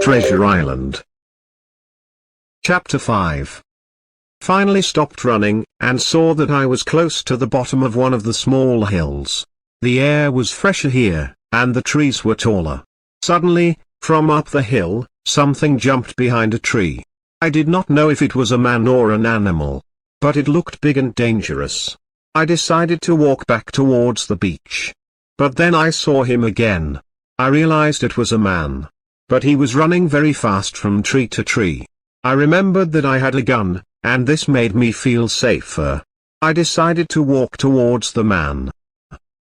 Treasure Island. Chapter 5. Finally stopped running, and saw that I was close to the bottom of one of the small hills. The air was fresher here, and the trees were taller. Suddenly, from up the hill, something jumped behind a tree. I did not know if it was a man or an animal, but it looked big and dangerous. I decided to walk back towards the beach. But then I saw him again. I realized it was a man. But he was running very fast from tree to tree. I remembered that I had a gun, and this made me feel safer. I decided to walk towards the man.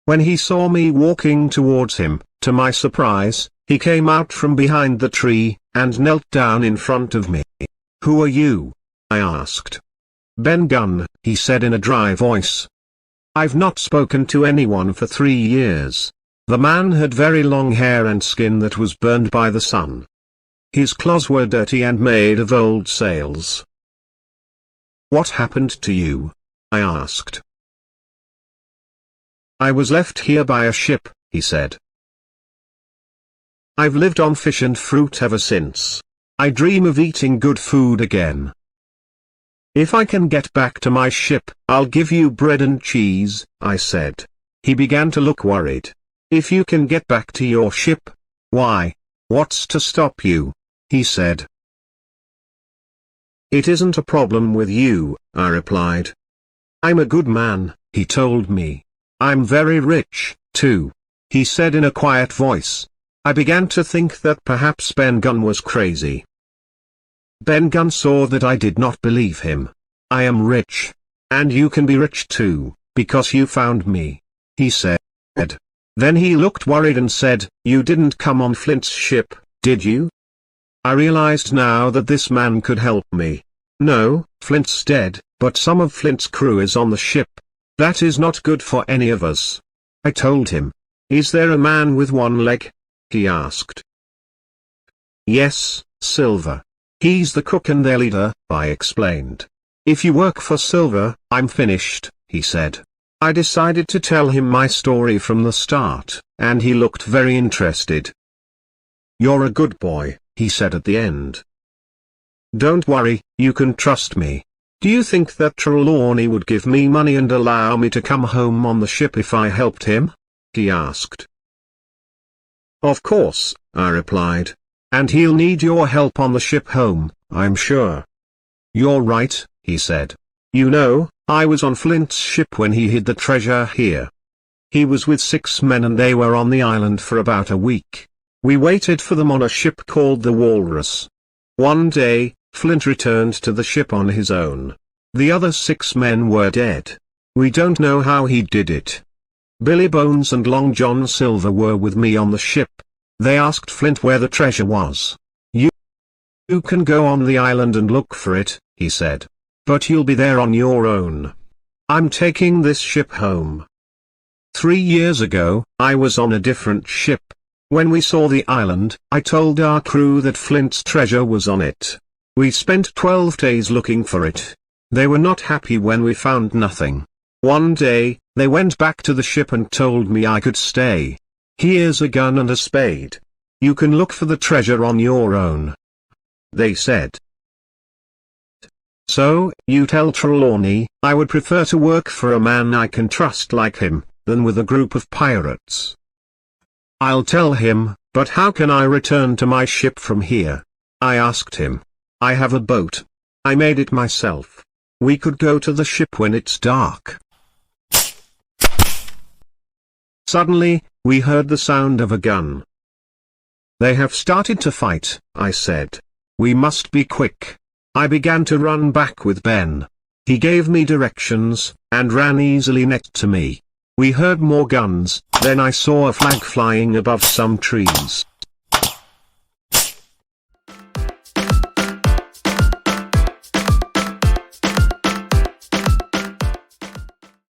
When he saw me walking towards him, to my surprise, he came out from behind the tree, and knelt down in front of me. "Who are you?" I asked. "Ben Gunn," he said in a dry voice. "I've not spoken to anyone for 3 years." The man had very long hair and skin that was burned by the sun. His clothes were dirty and made of old sails. "What happened to you?" I asked. "I was left here by a ship," he said. "I've lived on fish and fruit ever since. I dream of eating good food again. If I can get back to my ship, I'll give you bread and cheese," I said. He began to look worried. "If you can get back to your ship, why, what's to stop you?" he said. "It isn't a problem with you," I replied. "I'm a good man," he told me. "I'm very rich, too," he said in a quiet voice. I began to think that perhaps Ben Gunn was crazy. Ben Gunn saw that I did not believe him. "I am rich. And you can be rich too, because you found me," he said. Then he looked worried and said, "You didn't come on Flint's ship, did you?" I realized now that this man could help me. "No, Flint's dead, but some of Flint's crew is on the ship. That is not good for any of us," I told him. "Is there a man with one leg?" he asked. "Yes, Silver. He's the cook and their leader," I explained. "If you work for Silver, I'm finished," he said. I decided to tell him my story from the start, and he looked very interested. "You're a good boy," he said at the end. "Don't worry, you can trust me. Do you think that Trelawney would give me money and allow me to come home on the ship if I helped him?" he asked. "Of course," I replied. "And he'll need your help on the ship home, I'm sure." "You're right," he said. "You know, I was on Flint's ship when he hid the treasure here. He was with 6 men and they were on the island for about a week. We waited for them on a ship called the Walrus. One day, Flint returned to the ship on his own. The other 6 men were dead. We don't know how he did it. Billy Bones and Long John Silver were with me on the ship. They asked Flint where the treasure was. You can go on the island and look for it," he said. "But you'll be there on your own. I'm taking this ship home." 3 years ago, I was on a different ship. When we saw the island, I told our crew that Flint's treasure was on it. We spent 12 days looking for it. They were not happy when we found nothing. One day, they went back to the ship and told me I could stay. "Here's a gun and a spade. You can look for the treasure on your own," they said. "So, you tell Trelawney, I would prefer to work for a man I can trust like him, than with a group of pirates." "I'll tell him, but how can I return to my ship from here?" I asked him. "I have a boat. I made it myself. We could go to the ship when it's dark." Suddenly, we heard the sound of a gun. "They have started to fight," I said. "We must be quick." I began to run back with Ben. He gave me directions, and ran easily next to me. We heard more guns, then I saw a flag flying above some trees.